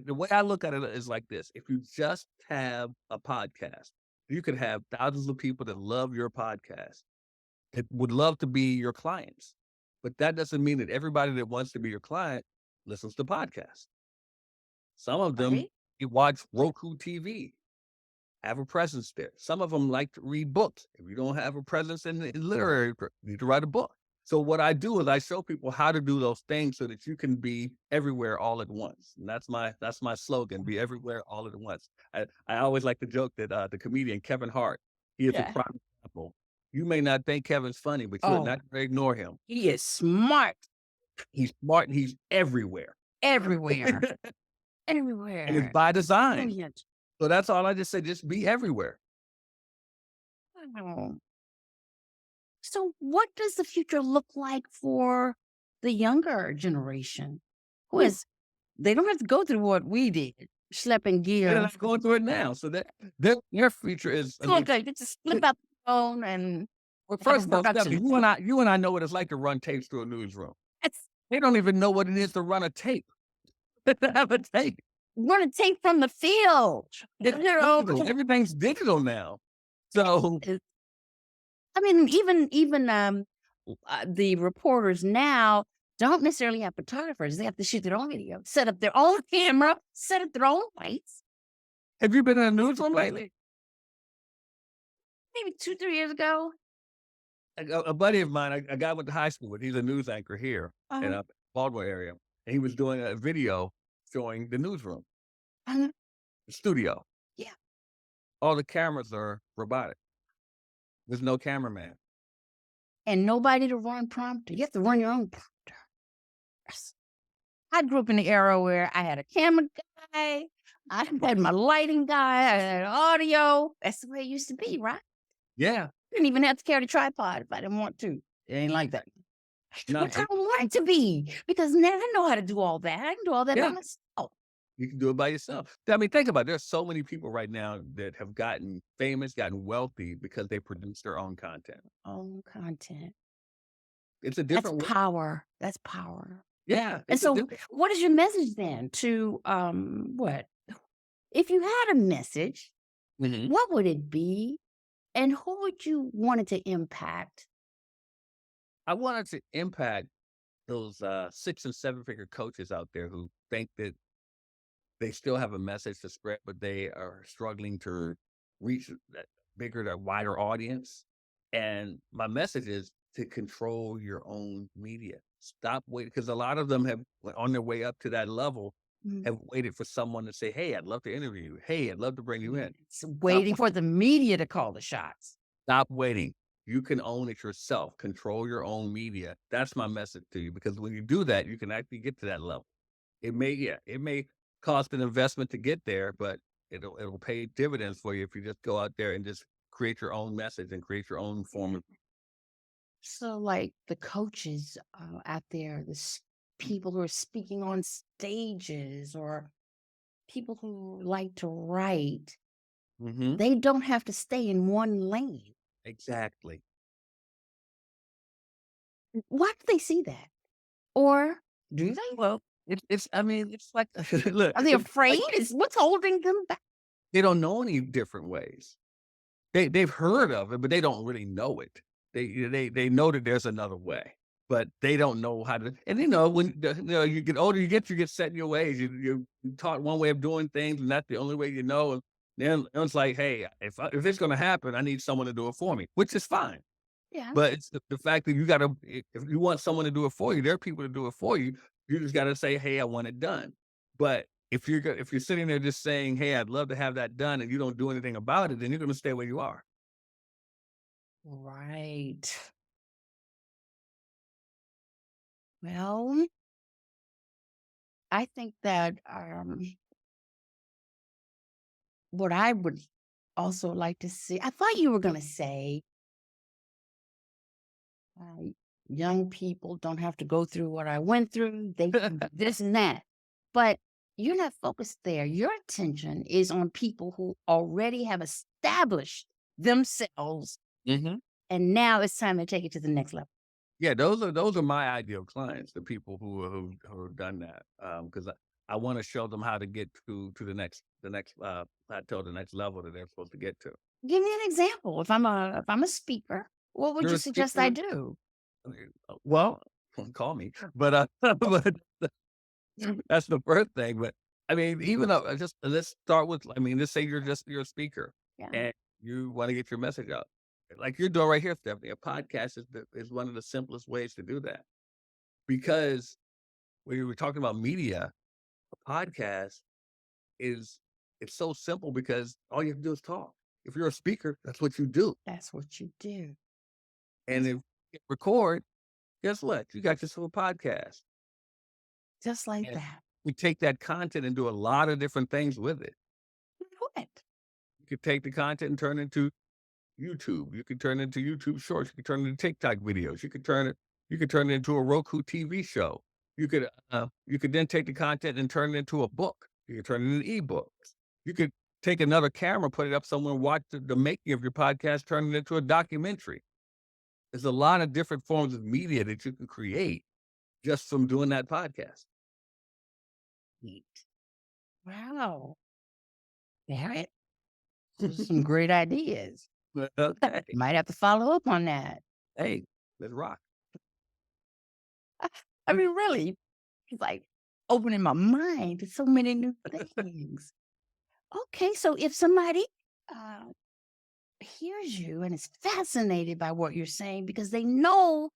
the way I look at it is like this. If you just have a podcast, you could have thousands of people that love your podcast, that would love to be your clients. But that doesn't mean that everybody that wants to be your client listens to podcasts. Some of them Right. watch Roku TV, have a presence there. Some of them like to read books. If you don't have a presence in literary, you need to write a book. So what I do is I show people how to do those things so that you can be everywhere all at once. And that's my slogan: be everywhere all at once. I always like to joke that the comedian Kevin Hart, he is a Yeah. prime example. You may not think Kevin's funny, but you're Oh, not going to ignore him. he is smart He's smart and he's everywhere. everywhere. And it's Everywhere. by design. Brilliant. So that's all I just say. Just be everywhere. Wow. So what does the future look like for the younger generation? Who Whew. is they don't have to go through what we did, schlepping They're gear. not going through it now. So that their future is. I mean, Okay, they just flip out the phone and well, have a first of all, Stephanie, production. you and I know what it's like to run tapes through a newsroom. It's They don't even know what it is to run a tape. To have a tape. run a tape from the field. It's You know, digital. Everything's digital now. So I mean, even the reporters now don't necessarily have photographers. They have to shoot their own video, set up their own camera, set up their own lights. have you been in a newsroom lately? Maybe 2-3 years ago. A buddy of mine, a guy I went to high school with, he's a news anchor here in Uh, the Baltimore area. And he was doing a video showing the newsroom, uh, the studio. yeah. All the cameras are robotic. There's no cameraman. And nobody to run prompter. You have to run your own prompter. Yes. I grew up in the era where I had a camera guy, I had my lighting guy, I had audio. That's the way it used to be, right? Yeah. Didn't even have to carry the tripod if I didn't want to. It ain't like that. No, Which I don't want it to be because now I know how to do all that. I can do all that Yeah. by myself. you can do it by yourself. I mean, think about it. There's so many people right now that have gotten famous, gotten wealthy because they produce their own content. Own content. It's a That's different way. power. That's power. Yeah. And It's a so, different. what is your message then to what? If you had a message, Mhm. what would it be, and who would you want it to impact? I wanted to impact those 6 and 7 figure coaches out there who think that they still have a message to spread, but they are struggling to reach that bigger, that wider audience. And my message is to control your own media. Stop waiting because a lot of them have on their way up to that level. Mm. have waited for someone to say, "Hey, I'd love to interview you. Hey, I'd love to bring you in." It's Stop, waiting for the media to call the shots. stop waiting. You can own it yourself. Control your own media. That's my message to you, because when you do that, you can actually get to that level. It may cost an investment to get there, but it'll pay dividends for you if you just go out there and just create your own message and create your own form of. So, like the coaches out there, people who are speaking on stages or people who like to write, Mhm. they don't have to stay in one lane. Exactly. Why do they see that? Or do they? Well, it's I mean, it's like look, Are they it's afraid? like Is what's holding them back? they don't know any different ways. They've heard of it, but they don't really know it. They know that there's another way, but they don't know how to. And when you get older, you get set in your ways. You're taught one way of doing things, and that's the only way you know. And then it's like, hey, if it's going to happen, I need someone to do it for me, which is fine. Yeah. But it's the fact that you got to, if you want someone to do it for you, there are people to do it for you. You just got to say, hey, I want it done. But if you're sitting there just saying, hey, I'd love to have that done, and you don't do anything about it, then you're going to stay where you are. Right. Well, I think that what I would also like to see, I thought you were going to say uh, young people don't have to go through what I went through. They can do this and that. But you're not focused there. Your attention is on people who already have established themselves. Mhm. And now it's time to take it to the next level. Yeah, those are my ideal clients, the people who have done that. Because I want to show them how to get to the next plateau, the next level that they're supposed to get to. Give me an example. If I'm a speaker, what would You're you a suggest I speaker. do? Well, call me, but but that's the first thing. But I mean, even though just let's start with. I mean, let's say you're a speaker Yeah. and you want to get your message out, like you're doing right here, Stephanie. A podcast is one of the simplest ways to do that, because when you were talking about media, a podcast is it's so simple because all you have to do is talk. If you're a speaker, that's what you do. That's what you do. And if you record, guess what? You got yourself a podcast. Just like And that. we take that content and do a lot of different things with it. What? You could take the content and turn it into YouTube. You could turn it into YouTube Shorts. You could turn it into TikTok videos. You could turn it into a Roku TV show. You could then take the content and turn it into a book. You could turn it into ebooks. You could take another camera, put it up somewhere, and watch the making of your podcast, turn it into a documentary. There's a lot of different forms of media that you can create just from doing that podcast. Neat. Wow. Barrett, those are some great ideas. Okay. Might have to follow up on that. Hey, let's rock. I mean, really, it's like opening my mind to so many new things. Okay, so if somebody uh, hears you and is fascinated by what you're saying because they know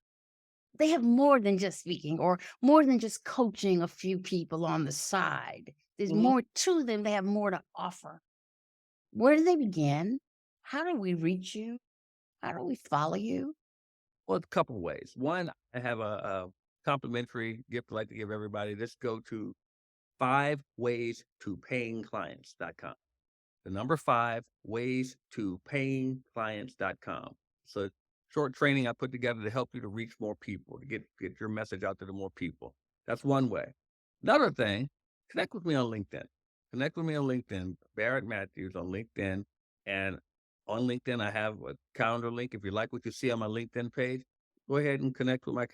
they have more than just speaking or more than just coaching a few people on the side, there's Mhm. more to them, they have more to offer. Where do they begin? How do we reach you? How do we follow you? Well, a couple of ways. One, I have a complimentary gift I'd like to give everybody. Just go to 5waystoPayingClients.com. The number 5waystoPayingClients.com. So short training I put together to help you to reach more people, to get your message out there to more people. That's one way. Another thing, connect with me on LinkedIn. Connect with me on LinkedIn, Barrett Matthews on LinkedIn. And on LinkedIn, I have a calendar link. If you like what you see on my LinkedIn page, go ahead and connect with my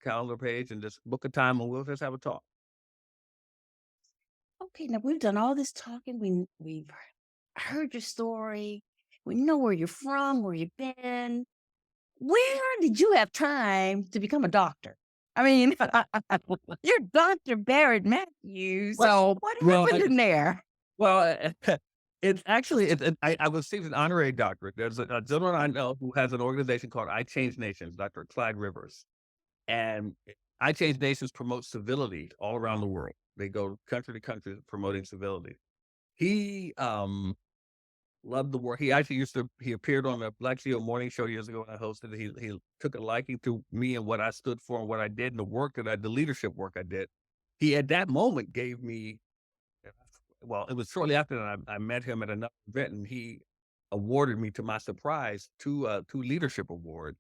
calendar page and just book a time and we'll just have a talk. Okay, now we've done all this talking. We've heard your story. We know where you're from, where you've been. Where did you have time to become a doctor? I mean, you're Dr. Barrett Matthews. Well, What well, happened in there? Well, it's actually I received an honorary doctorate. There's a gentleman I know who has an organization called I Change Nations, Dr. Clyde Rivers, and I Change Nations promotes civility all around the world. They go country to country promoting civility. He loved the work. He actually he appeared on the Black CEO morning show years ago when I hosted it. He took a liking to me and what I stood for and what I did and the leadership work I did. He at that moment gave me, well, it was shortly after that I met him at another event and he awarded me, to my surprise, two leadership awards.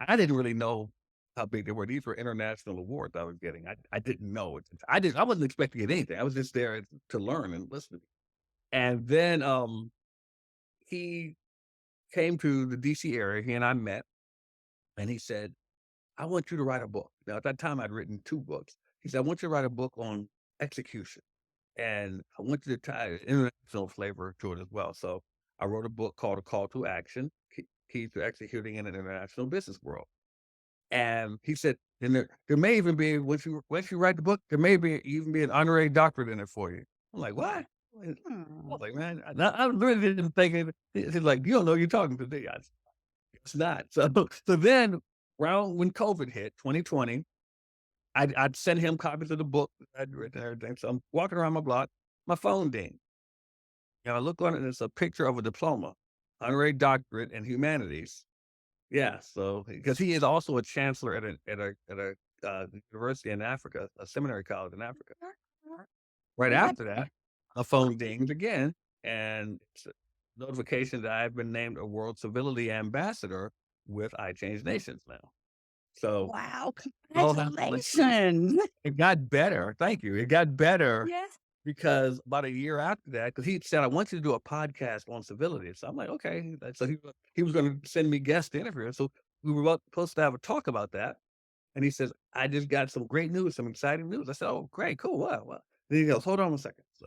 I didn't really know how big they were. These were international awards I was getting. I didn't know it. I wasn't expecting to get anything. I was just there to learn and listen. And then he came to the DC area, he and I met, and he said, I want you to write a book. Now, at that time, I'd written 2 books. He said, I want you to write a book on execution, and I want you to tie international flavor to it as well. So I wrote a book called A Call to Action, Keys to Executing in an International Business World. And he said, and there may even be, once you write the book, there may even be an honorary doctorate in it for you. I'm like, what? I was like, man, I really didn't think it. He's like, you don't know who you're talking to, do you? It's not. So then, around when COVID hit, 2020, I'd send him copies of the book I'd written and everything. So I'm walking around my block, my phone ding. And I look on it, and it's a picture of a diploma, honorary doctorate in humanities. Yeah, so because he is also a chancellor at a university in Africa, a seminary college in Africa. Right after that, a phone dinged again, and it's a notification that I've been named a World Civility Ambassador with I Change Nations now. So Wow, all congratulations. it got better. Thank you. It got better Yes. because about a year after that, because he said, I want you to do a podcast on civility. So I'm like, okay. So he was going to send me guest interviews. So we were supposed to have a talk about that. And he says, I just got some great news, some exciting news. I said, oh, great, cool. Well. Then he goes, hold on a second. So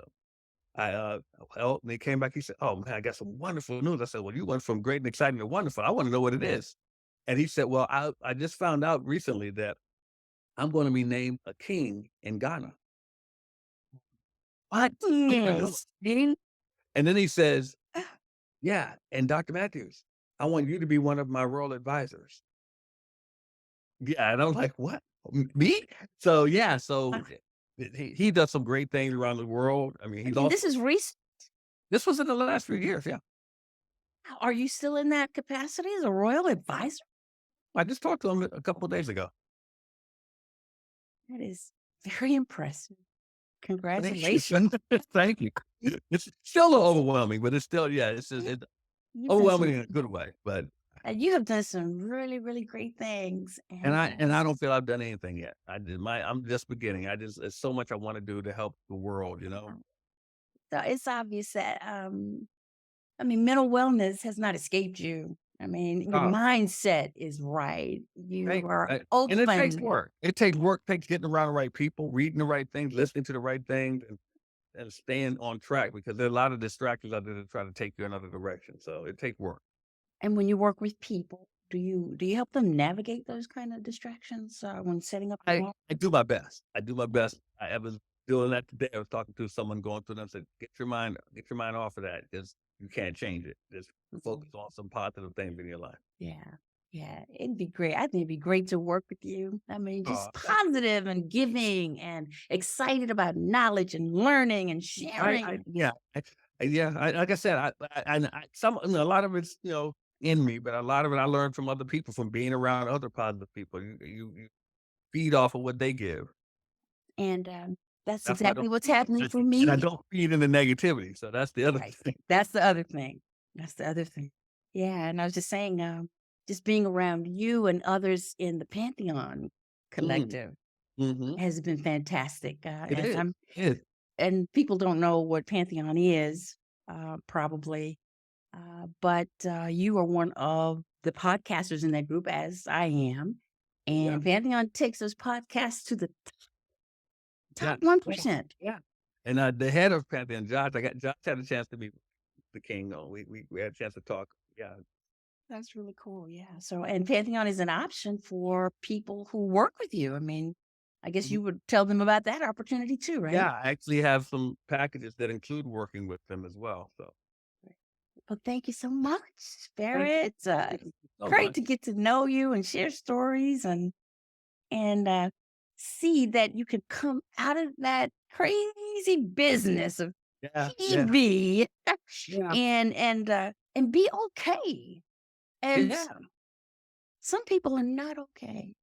and he came back. He said, oh, man, I got some wonderful news. I said, well, you went from great and exciting to wonderful. I want to know what it is. And he said, well, I just found out recently that I'm going to be named a king in Ghana. What? Yes. And then he says, yeah, and Dr. Matthews, I want you to be one of my royal advisors. Yeah, and I was like, what? Me? So yeah, so he does some great things around the world. I mean, This is recent. this was in the last few years. Yeah, Are you still in that capacity as a royal advisor? I just talked to him a couple of days ago. That is very impressive. Thank you. Congratulations. Thank you. It's still a little overwhelming, but it's still, yeah, it's just You've done overwhelming some, in a good way. But you have done some really, really great things. and I don't feel I've done anything yet. I'm just beginning. There's so much I want to do to help the world. So it's obvious that, mental wellness has not escaped you. Your Uh, mindset is right. You are and open. it takes work. It takes work. Takes getting around the right people, reading the right things, listening to the right things, and staying on track because there are a lot of distractions out there that try to take you another direction. So it takes work. And when you work with people, do you help them navigate those kind of distractions when setting up? I do my best. I do my best. I was doing that today. I was talking to someone going through them. I said, get your mind off of that because you can't change it. Just focus on some positive things in your life. Yeah, it'd be great. I think it'd be great to work with you. Just positive and giving and excited about knowledge and learning and sharing. Like I said, a lot of it's in me, but a lot of it I learned from other people, from being around other positive people. You feed off of what they give. And that's exactly what's happening for me. And I don't feed into negativity. So that's the other thing. That's the other thing. Yeah. And I was just saying, just being around you and others in the Pantheon Collective has been fantastic. It is. And people don't know what Pantheon is, probably. But you are one of the podcasters in that group, as I am. And Pantheon takes those podcasts to the top 1%. Yeah. And the head of Pantheon, Josh had a chance to meet the king. We had a chance to talk. Yeah. That's really cool. Yeah. So, and Pantheon is an option for people who work with you. I guess you would tell them about that opportunity too, right? Yeah. I actually have some packages that include working with them as well. So. Well, thank you so much, Barrett. It's great to get to know you and share stories and see that you could come out of that crazy business of Yeah, yeah, TV yeah, and be okay. And yeah. some people are not okay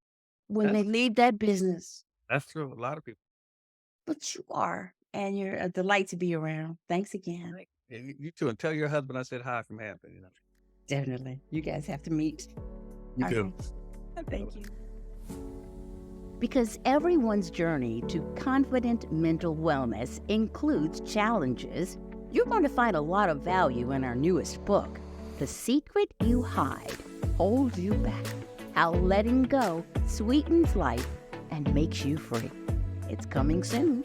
when they That's leave that business, that's true. A lot of people. but you are, and you're a delight to be around. Thanks again. Right. Yeah, you too, and tell your husband I said hi from Hampton. Definitely. You guys have to meet. You All too. right. Thank you. Because everyone's journey to confident mental wellness includes challenges, you're going to find a lot of value in our newest book, The Secret You Hide Holds You Back, How Letting Go Sweetens Life and Makes You Free. It's coming soon.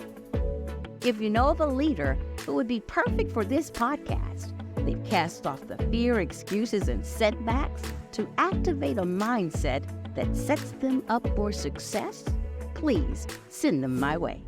If you know of a leader who would be perfect for this podcast, they've cast off the fear, excuses, and setbacks to activate a mindset that sets them up for success, please send them my way.